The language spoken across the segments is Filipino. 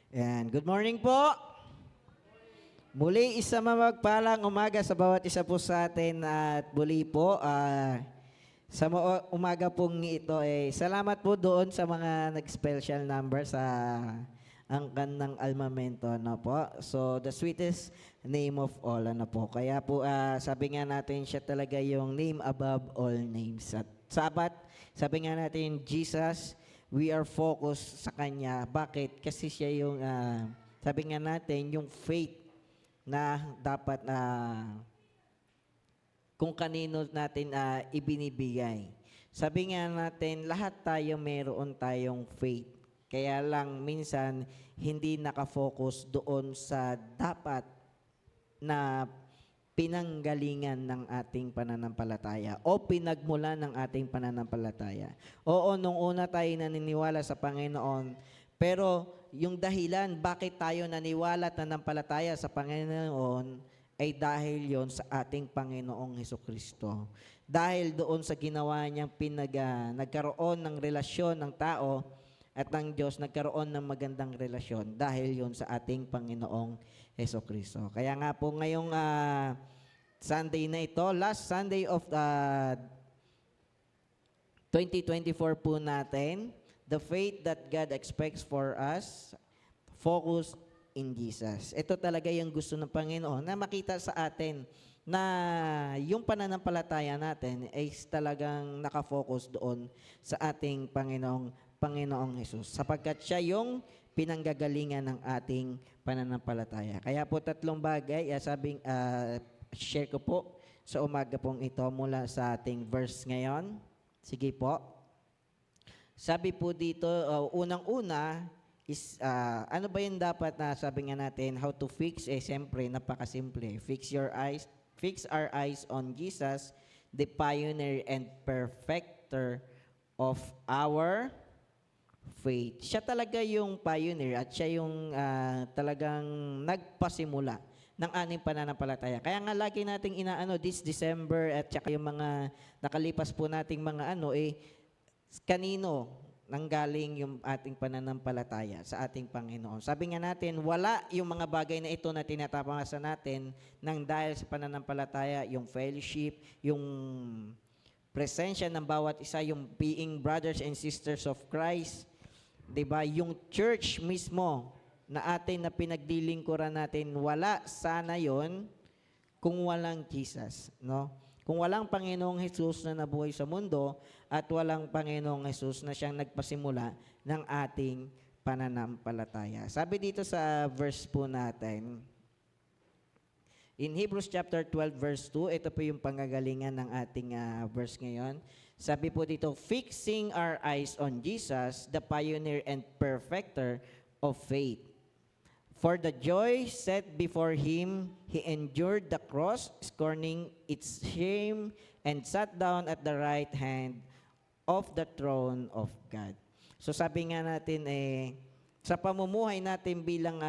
And good morning po. Muli isa mapagpalang umaga sa bawat isa po sa atin at muli po sa umaga pong ito salamat po doon sa mga nag-special number sa angkan ng Almamento na po. So the sweetest name of all na po. Kaya po sabi nga natin siya talaga yung name above all names. At sabi nga natin Jesus, we are focused sa Kanya. Bakit? Kasi siya yung sabi nga natin yung faith na dapat kung kanino natin ibinibigay. Sabi nga natin, lahat tayo meron tayong faith. Kaya lang minsan hindi nakafocus doon sa dapat na pinanggalingan ng ating pananampalataya o pinagmulan ng ating pananampalataya. Oo, nung una tayo naniniwala sa Panginoon, pero yung dahilan bakit tayo naniwala at nanampalataya sa Panginoon ay dahil yon sa ating Panginoong Hesukristo. Dahil doon sa ginawa niyang nagkaroon ng relasyon ng tao at ng Diyos, nagkaroon ng magandang relasyon dahil yon sa ating Panginoong Hesukristo. Kaya nga po ngayong Sunday na ito, last Sunday of 2024 po natin, the faith that God expects for us, focus in Jesus. Ito talaga yung gusto ng Panginoon na makita sa atin na yung pananampalataya natin ay talagang nakafocus doon sa ating Panginoong Hesus. Sapagkat siya yung pinanggagalingan ng ating pananampalataya. Kaya po tatlong bagay, share ko po sa umaga pong ito mula sa ating verse ngayon. Sige po. Sabi po dito, unang-una is, ano ba yung dapat na sabi nga natin, how to fix? Siyempre, napakasimple. Fix our eyes on Jesus, the pioneer and perfecter of our faith. Siya talaga yung pioneer at siya yung talagang nagpasimula ng ating pananampalataya. Kaya nga lagi nating this December at saka yung mga nakalipas po nating mga kanino nanggaling yung ating pananampalataya sa ating Panginoon. Sabi nga natin, wala yung mga bagay na ito na tinatapasa natin nang dahil sa pananampalataya, yung fellowship, yung presensya ng bawat isa, yung being brothers and sisters of Christ, 'di ba? Yung church mismo na atin na pinagdilingkuran natin, wala sana 'yon kung walang Jesus, no? Kung walang Panginoong Hesus na nabuhay sa mundo at walang Panginoong Hesus na siyang nagpasimula ng ating pananampalataya. Sabi dito sa verse po natin, in Hebrews chapter 12 verse 2, ito po yung panggagalingan ng ating verse ngayon. Sabi po dito, fixing our eyes on Jesus, the pioneer and perfecter of faith. For the joy set before him, he endured the cross, scorning its shame, and sat down at the right hand of the throne of God. So sabi nga natin, sa pamumuhay natin bilang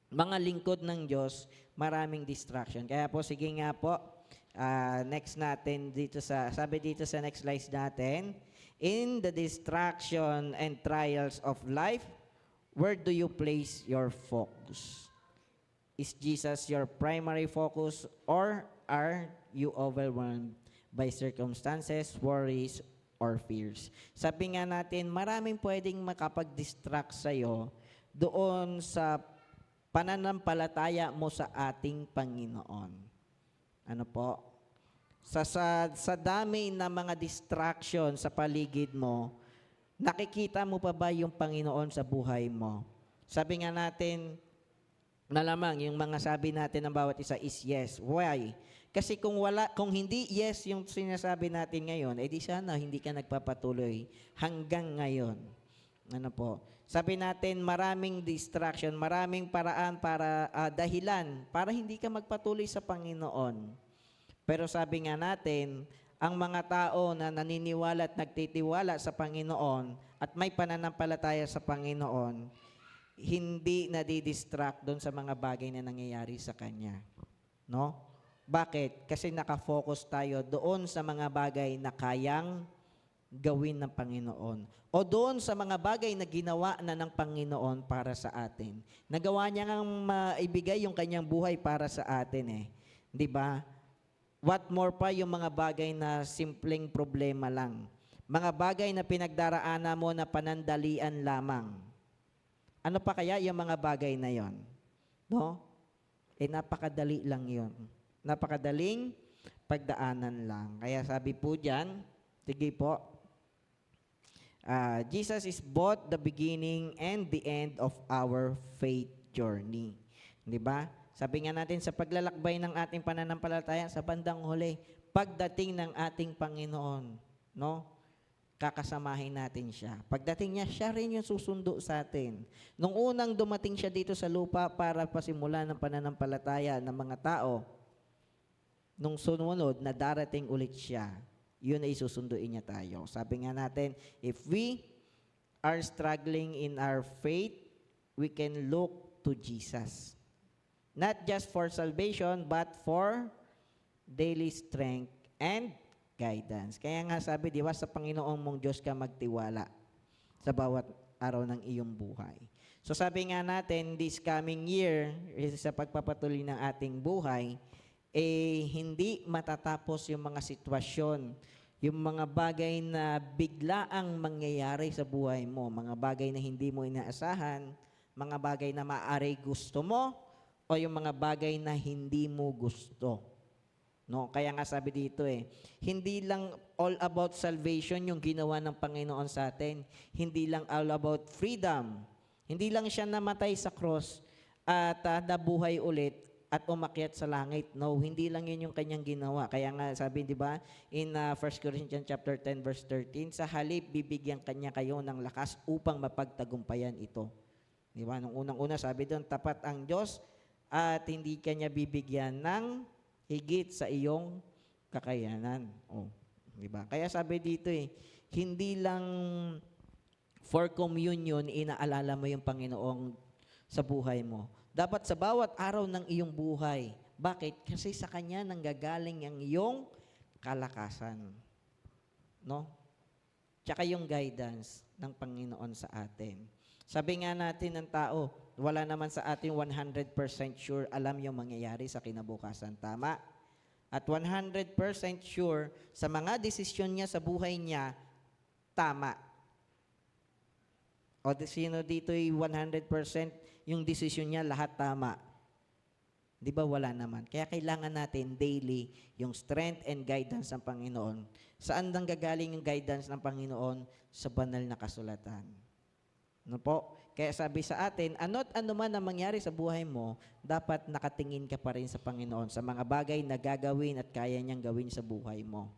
mga lingkod ng Diyos, maraming distraction. Kaya po, sige nga po, next natin dito sabi dito sa next slide natin, in the distraction and trials of life, where do you place your focus? Is Jesus your primary focus or are you overwhelmed by circumstances, worries, or fears? Sabi nga natin, maraming pwedeng makapag-distract sa'yo doon sa pananampalataya mo sa ating Panginoon. Ano po? Sa dami ng mga distraction sa paligid mo, nakikita mo pa ba yung Panginoon sa buhay mo? Sabi nga natin, na lamang yung mga sabi natin ng bawat isa is yes. Why? Kasi kung hindi yes yung sinasabi natin ngayon, di sana hindi ka nagpapatuloy hanggang ngayon. Ano po? Sabi natin, maraming distraction, maraming paraan para dahilan para hindi ka magpatuloy sa Panginoon. Pero sabi nga natin, ang mga tao na naniniwala at nagtitiwala sa Panginoon at may pananampalataya sa Panginoon, hindi nadidistract doon sa mga bagay na nangyayari sa Kanya. No? Bakit? Kasi nakafocus tayo doon sa mga bagay na kayang gawin ng Panginoon. O doon sa mga bagay na ginawa na ng Panginoon para sa atin. Nagawa niya ngang maibigay yung kanyang buhay para sa atin eh. 'Di ba? What more pa yung mga bagay na simpleng problema lang. Mga bagay na pinagdaraanan mo na panandalian lamang. Ano pa kaya yung mga bagay na yon? No? Napakadali lang yon. Napakadaling pagdaanan lang. Kaya sabi po diyan, sige po, Jesus is both the beginning and the end of our faith journey. 'Di ba? Sabi nga natin sa paglalakbay ng ating pananampalataya sa bandang huli, pagdating ng ating Panginoon, no? Kakasamahin natin siya. Pagdating niya, siya rin yung susundo sa atin. Nung unang dumating siya dito sa lupa para pasimulan ng pananampalataya ng mga tao, nung sumunod na darating ulit siya, yun ay susunduin niya tayo. Sabi nga natin, if we are struggling in our faith, we can look to Jesus. Not just for salvation, but for daily strength and guidance. Kaya nga sabi, di ba, sa Panginoong mong Diyos ka magtiwala sa bawat araw ng iyong buhay. So sabi nga natin, this coming year, sa pagpapatuloy ng ating buhay, hindi matatapos yung mga sitwasyon, yung mga bagay na biglaang mangyayari sa buhay mo, mga bagay na hindi mo inaasahan, mga bagay na maaari gusto mo, o yung mga bagay na hindi mo gusto. No, kaya nga sabi dito hindi lang all about salvation yung ginawa ng Panginoon sa atin. Hindi lang all about freedom. Hindi lang siya namatay sa cross at nabuhay ulit at umakyat sa langit. No, hindi lang yun yung kanyang ginawa. Kaya nga sabi, di ba, in 1 Corinthians chapter 10 verse 13, sa halip bibigyan kanya kayo ng lakas upang mapagtagumpayan ito. Di ba? Nung unang-una sabi doon, tapat ang Diyos at hindi kanya bibigyan ng higit sa iyong kakayanan. Di ba? Kaya sabi dito hindi lang for communion inaalala mo yung Panginoong sa buhay mo. Dapat sa bawat araw ng iyong buhay. Bakit? Kasi sa Kanya nanggagaling ang iyong kalakasan. No? Tsaka yung guidance ng Panginoon sa atin. Sabi nga natin ng tao, wala naman sa ating 100% sure alam yung mangyayari sa kinabukasan. Tama? At 100% sure sa mga desisyon niya sa buhay niya, tama. O sino dito 100% yung desisyon niya lahat tama? Di ba wala naman? Kaya kailangan natin daily yung strength and guidance ng Panginoon. Saan nang gagaling yung guidance ng Panginoon? Sa banal na kasulatan. No po? Kaya sabi sa atin, ano't ano man ang mangyari sa buhay mo, dapat nakatingin ka pa rin sa Panginoon sa mga bagay na gagawin at kaya niyang gawin sa buhay mo.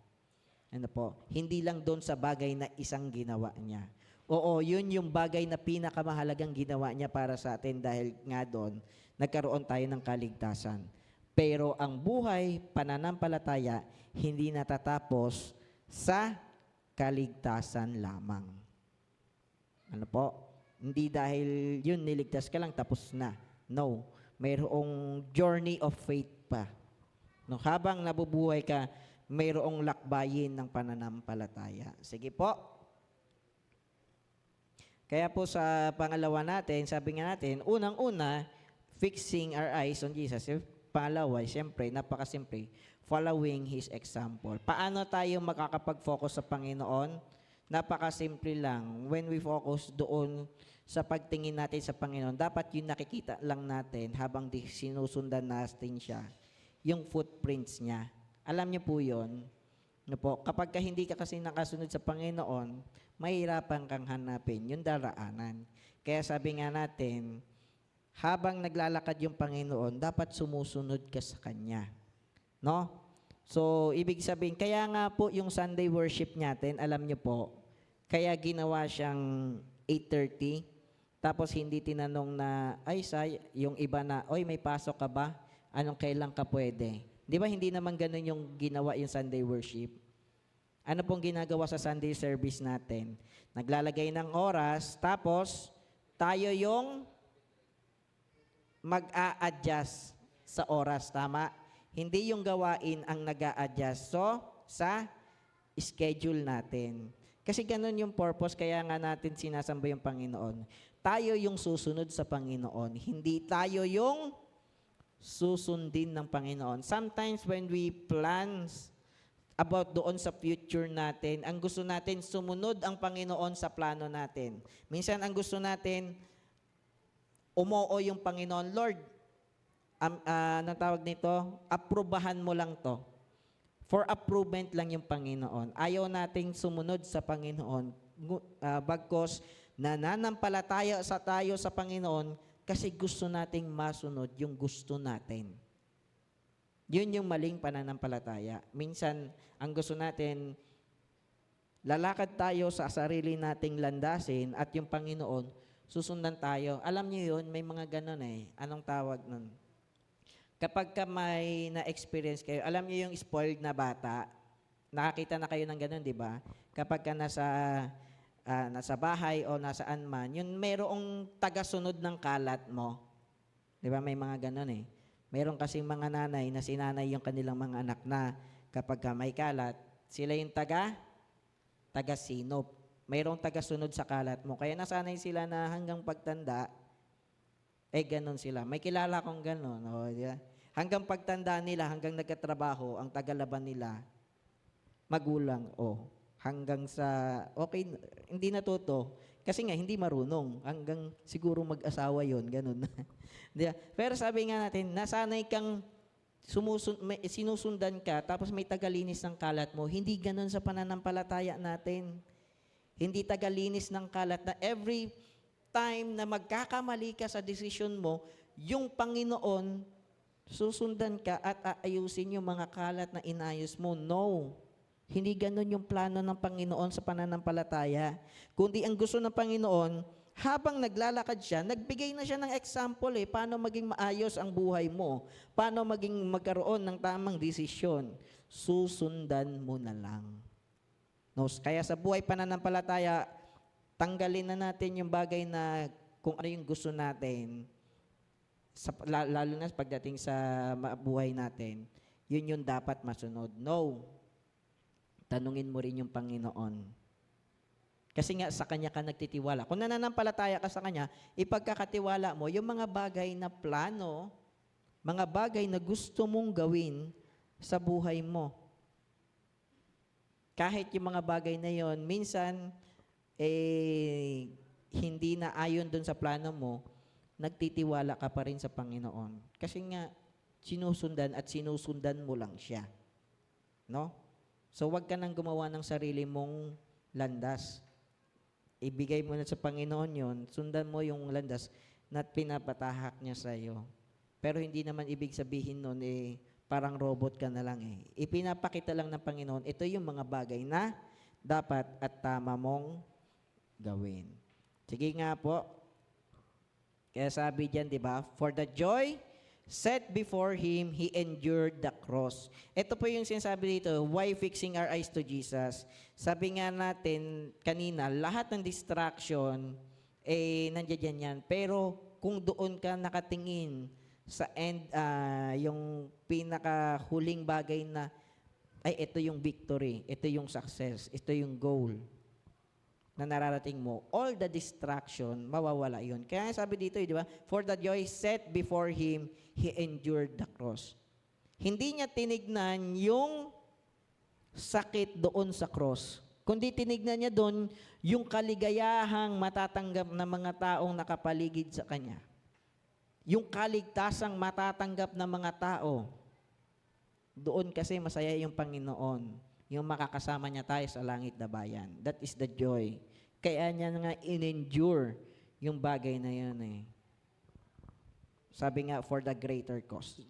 Ano po? Hindi lang doon sa bagay na isang ginawa niya. Oo, yun yung bagay na pinakamahalagang ginawa niya para sa atin dahil nga doon, nagkaroon tayo ng kaligtasan. Pero ang buhay, pananampalataya, hindi natatapos sa kaligtasan lamang. Ano po? Hindi dahil yun niligtas ka lang tapos na. No. Mayroong journey of faith pa. No, habang nabubuhay ka, mayroong lakbayin ng pananampalataya. Sige po. Kaya po sa pangalawa natin, sabi nga natin, unang-una, fixing our eyes on Jesus. Pangalawa, siyempre, napakasimple, following His example. Paano tayo makakapag-focus sa Panginoon? Napakasimple lang. When we focus doon sa pagtingin natin sa Panginoon, dapat yung nakikita lang natin habang sinusundan natin siya, yung footprints niya. Alam niyo po yun? No po, kapag hindi ka kasi nakasunod sa Panginoon, mahirapan kang hanapin yung daraanan. Kaya sabi nga natin, habang naglalakad yung Panginoon, dapat sumusunod ka sa Kanya. No? So, ibig sabihin, kaya nga po yung Sunday worship natin, alam niyo po, kaya ginawa siyang 8:30, tapos hindi tinanong na, yung iba na, oy, may pasok ka ba? Anong kailan ka pwede? Di ba hindi naman ganun yung ginawa yung Sunday worship? Ano pong ginagawa sa Sunday service natin? Naglalagay ng oras, tapos tayo yung mag-a-adjust sa oras, tama? Hindi yung gawain ang nag-a-adjust. So, sa schedule natin. Kasi ganun yung purpose, kaya nga natin sinasamba yung Panginoon. Tayo yung susunod sa Panginoon, hindi tayo yung susundin ng Panginoon. Sometimes when we plans about doon sa future natin, ang gusto natin sumunod ang Panginoon sa plano natin. Minsan ang gusto natin, umoo yung Panginoon, Lord, anong tawag nito? Aprubahan mo lang to. For approvement lang yung Panginoon. Ayaw nating sumunod sa Panginoon. Bagkos nananampalataya tayo sa Panginoon kasi gusto nating masunod yung gusto natin. Yun yung maling pananampalataya. Minsan, ang gusto natin, lalakad tayo sa sarili nating landasin at yung Panginoon, susundan tayo. Alam niyo yun, may mga ganun eh. Anong tawag nun? Kapag ka may na-experience kayo, alam niyo yung spoiled na bata, nakakita na kayo ng ganun, di ba? Kapag ka nasa bahay o nasaan man, yun merong tagasunod ng kalat mo. Di ba? May mga ganun eh. Meron kasing mga nanay na sinanay yung kanilang mga anak na kapag ka may kalat, sila yung taga-sinop. Mayroong tagasunod sa kalat mo. Kaya nasanay sila na hanggang pagtanda, ganun sila. May kilala kong ganun. O, di ba? Hanggang pagtanda nila, hanggang nagkatrabaho, ang tagalaban nila, magulang. Hanggang sa, okay, hindi natuto. Kasi nga, hindi marunong. Hanggang siguro mag-asawa yon ganun. Di ba? Pero sabi nga natin, nasanay kang sinusundan ka, tapos may tagalinis ng kalat mo. Hindi ganun sa pananampalataya natin. Hindi tagalinis ng kalat na every time na magkakamali ka sa desisyon mo, yung Panginoon, susundan ka at aayusin yung mga kalat na inayos mo. No. Hindi ganun yung plano ng Panginoon sa pananampalataya. Kundi ang gusto ng Panginoon, habang naglalakad siya, nagbigay na siya ng example paano maging maayos ang buhay mo. Paano magkaroon ng tamang desisyon. Susundan mo na lang. No, kaya sa buhay pananampalataya, tanggalin na natin yung bagay na kung ano yung gusto natin, lalo na pagdating sa buhay natin, yun yung dapat masunod. No. Tanungin mo rin yung Panginoon. Kasi nga sa Kanya ka nagtitiwala. Kung nananampalataya ka sa Kanya, ipagkakatiwala mo yung mga bagay na plano, mga bagay na gusto mong gawin sa buhay mo. Kahit yung mga bagay na yon, minsan, hindi na ayon dun sa plano mo, nagtitiwala ka pa rin sa Panginoon. Kasi nga, sinusundan mo lang siya. No? So, wag ka nang gumawa ng sarili mong landas. Ibigay mo na sa Panginoon yon, sundan mo yung landas na pinapatahak niya sa iyo. Pero hindi naman ibig sabihin nun, parang robot ka na lang Ipinapakita lang ng Panginoon, ito yung mga bagay na dapat at tama mong gawin. Sige nga po. Kaya sabi diyan, di ba? For the joy set before Him, He endured the cross. Ito po yung sinasabi dito, why fixing our eyes to Jesus? Sabi nga natin kanina, lahat ng distraction, nandiyan yan. Pero kung doon ka nakatingin sa end, yung pinakahuling bagay na, ito yung victory, ito yung success, ito yung goal na nararating mo, all the distraction, mawawala yun. Kaya sabi dito, di ba? For the joy set before Him, He endured the cross. Hindi niya tinignan yung sakit doon sa cross, kundi tinignan niya doon yung kaligayahang matatanggap ng mga taong nakapaligid sa Kanya. Yung kaligtasang matatanggap ng mga tao. Doon kasi masaya yung Panginoon. Yung makakasama niya tayo sa langit na bayan. That is the joy. Kaya niya nga in-endure yung bagay na yun Sabi nga, for the greater cause.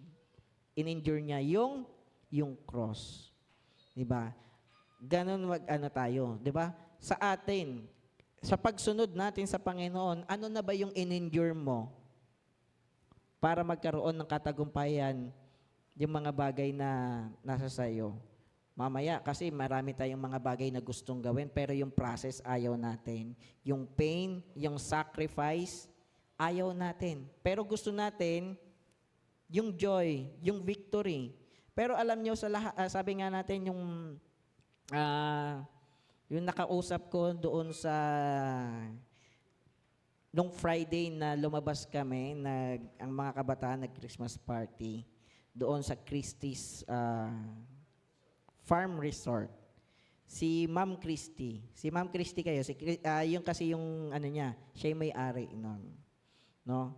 In-endure niya yung cross. Diba? Ganon tayo. Diba? Sa atin, sa pagsunod natin sa Panginoon, ano na ba yung in-endure mo para magkaroon ng katagumpayan yung mga bagay na nasa sayo? Mamaya, kasi marami tayong mga bagay na gustong gawin, pero yung process ayaw natin. Yung pain, yung sacrifice, ayaw natin. Pero gusto natin yung joy, yung victory. Pero alam nyo, sabi nga natin yung Yung nakausap ko doon sa nung Friday na lumabas kami, ang mga kabataan nag-Christmas party doon sa Christie's Farm Resort. Si Ma'am Christie. Si Ma'am Christie kayo, yung kasi yung ano niya, siya yung may-ari noon. No?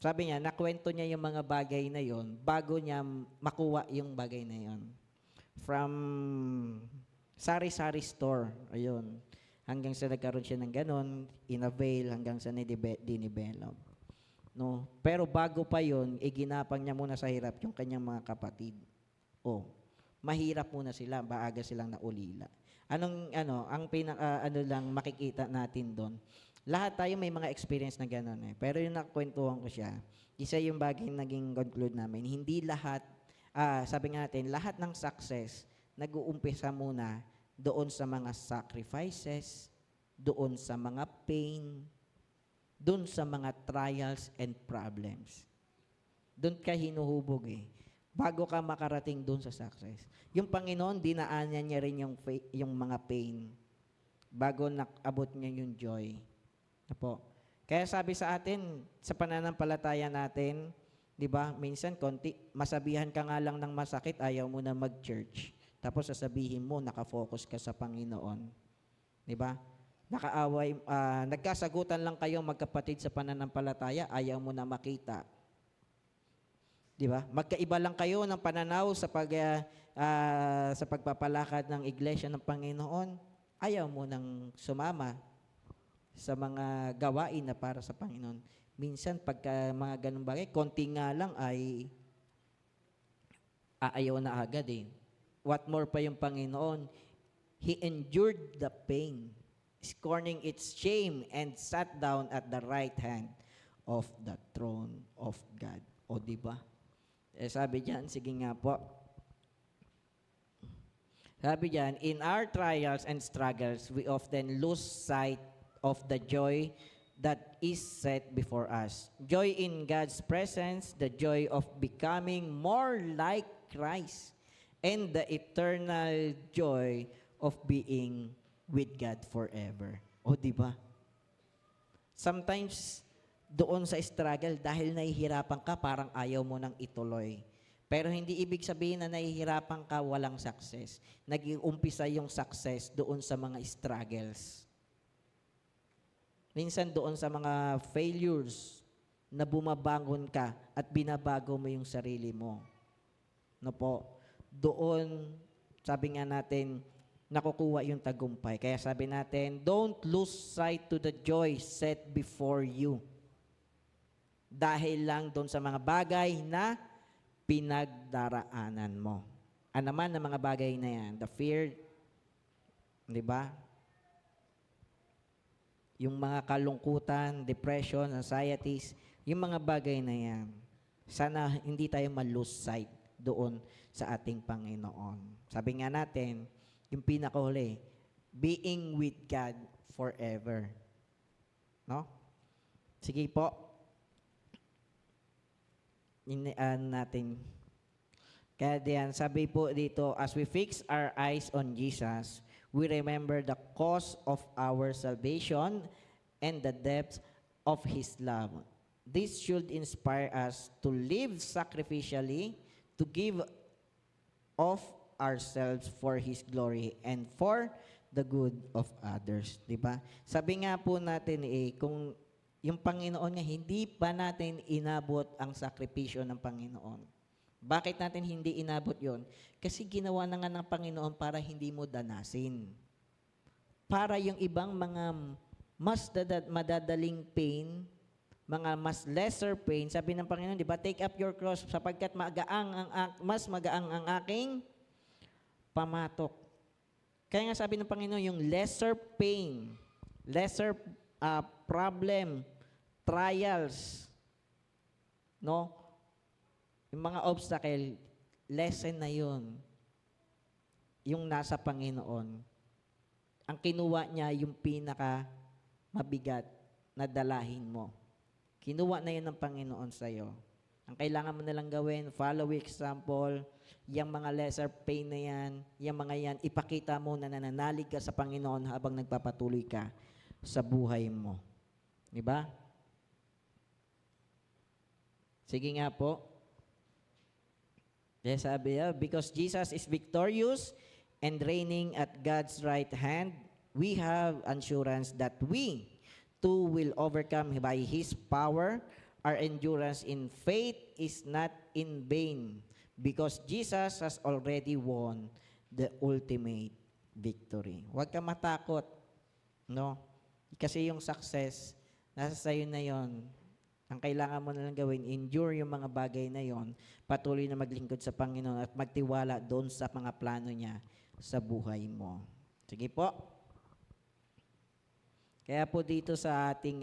Sabi niya, nakwento niya yung mga bagay na yon bago niya makuha yung bagay na yon. From sari-sari store, ayun. Hanggang sa nagkaroon siya ng ganon, inavail hanggang sa dinidevelop. No? Pero bago pa yon, iginapang niya muna sa hirap yung kanyang mga kapatid. Oh, mahirap muna sila, maaga silang naulila. Ang ano lang makikita natin doon. Lahat tayo may mga experience na gano'n eh. Pero yung nakwentuhan ko siya, isa yung bagay naging conclude namin, hindi lahat, sabi nga natin, lahat ng success, nag-uumpisa muna doon sa mga sacrifices, doon sa mga pain, doon sa mga trials and problems. Doon ka hinuhubog eh. Bago ka makarating doon sa success. Yung Panginoon, dinaanan niya rin yung mga pain bago nakabot niya yung joy. Apo. Kaya sabi sa atin, sa pananampalataya natin, di ba, minsan masabihan ka nga lang ng masakit, ayaw mo na mag-church. Tapos sasabihin mo, nakafocus ka sa Panginoon. Di ba? Nagkasagutan lang kayo magkapatid sa pananampalataya, ayaw mo na makita. Di ba? Magkaiba lang kayo ng pananaw sa pagpapalakad ng iglesia ng Panginoon, ayaw mo nang sumama sa mga gawain na para sa Panginoon. Minsan, pagka mga ganun bagay, konti nga lang ay aayaw na agad eh. What more pa yung Panginoon? He endured the pain, scorning its shame, and sat down at the right hand of the throne of God. O diba? Sabi diyan, sige nga po. Sabi diyan, in our trials and struggles, we often lose sight of the joy that is set before us. Joy in God's presence, the joy of becoming more like Christ, and the eternal joy of being with God forever. O, di ba? Sometimes, doon sa struggle, dahil nahihirapan ka, parang ayaw mo nang ituloy. Pero hindi ibig sabihin na nahihirapan ka, walang success. Nag-uumpisa yung success doon sa mga struggles. Minsan doon sa mga failures na bumabangon ka at binabago mo yung sarili mo. No po? Doon, sabi nga natin, nakukuha yung tagumpay. Kaya sabi natin, don't lose sight to the joy set before you. Dahil lang doon sa mga bagay na pinagdaraanan mo. Ano naman ang mga bagay na yan? The fear, di ba? Yung mga kalungkutan, depression, anxieties, yung mga bagay na yan. Sana hindi tayo ma-lose sight doon sa ating Panginoon. Sabi nga natin, yung pinakahuli, being with God forever. No? Sige po. Natin. Kaya diyan, sabi po dito, as we fix our eyes on Jesus, we remember the cause of our salvation and the depth of His love. This should inspire us to live sacrificially, to give of ourselves for His glory and for the good of others. Diba? Sabi nga po natin kung yung Panginoon nga, hindi pa natin inabot ang sakripisyo ng Panginoon. Bakit natin hindi inabot yon? Kasi ginawa na nga ng Panginoon para hindi mo danasin. Para yung ibang mga mas madadaling pain, mga mas lesser pain, sabi ng Panginoon, di ba, take up your cross sapagkat mas magaang ang aking pamatok. Kaya nga sabi ng Panginoon, yung lesser pain, lesser problem, trials, no? Yung mga obstacle, lesson na yun. Yung nasa Panginoon. Ang kinuha niya yung pinaka mabigat na dalahin mo. Kinuha na yun ng Panginoon sa'yo. Ang kailangan mo na lang gawin, follow example, yung mga lesser pain na yan, yung mga yan, ipakita mo na nananalig ka sa Panginoon habang nagpapatuloy ka sa buhay mo. Di ba? Sige nga po. Yes, sabi because Jesus is victorious and reigning at God's right hand, we have assurance that we too will overcome by His power. Our endurance in faith is not in vain because Jesus has already won the ultimate victory. Huwag ka matakot, no? Kasi yung success, nasa sayo na yon. Ang kailangan mo na lang gawin, endure yung mga bagay na yon, patuloy na maglingkod sa Panginoon at magtiwala doon sa mga plano niya sa buhay mo. Sige po. Kaya po dito sa ating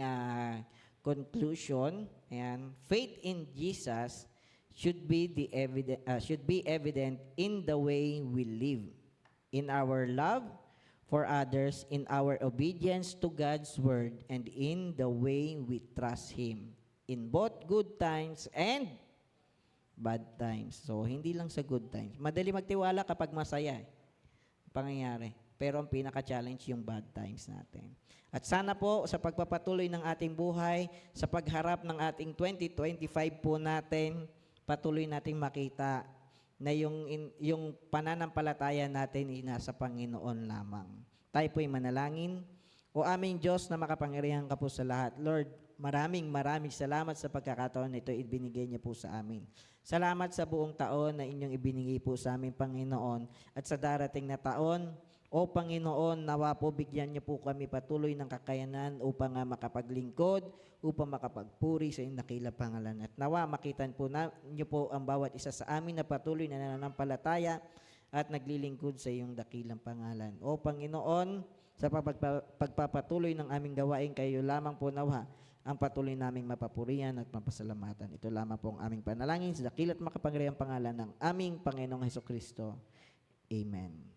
conclusion, ayan, faith in Jesus should be evident in the way we live, in our love for others, in our obedience to God's word, and in the way we trust Him in both good times and bad times. So, hindi lang sa good times. Madali magtiwala kapag masaya pangyayari. Pero ang pinaka-challenge yung bad times natin. At sana po sa pagpapatuloy ng ating buhay, sa pagharap ng ating 2025 po natin, patuloy nating makita na yung pananampalataya natin ay nasa Panginoon lamang. Tayo po'y manalangin. O aming Diyos na makapangyarihan ka po sa lahat. Lord, maraming salamat sa pagkakataon na ito ibinigay niyo po sa amin. Salamat sa buong taon na inyong ibinigay po sa amin, Panginoon. At sa darating na taon, o Panginoon, nawa po bigyan niyo po kami patuloy ng kakayanan upang makapaglingkod, upang makapagpuri sa inyong dakilang pangalan. At nawa makitan po niyo po ang bawat isa sa amin na patuloy na nananampalataya at naglilingkod sa iyong dakilang pangalan. O Panginoon, sa pagpapatuloy ng aming gawain, kayo lamang po nawa ang patuloy naming mapapurihan at mapasalamatan. Ito lamang po ang aming panalangin sa dakilat makapangyarihang pangalan ng aming Panginoong Hesukristo. Amen.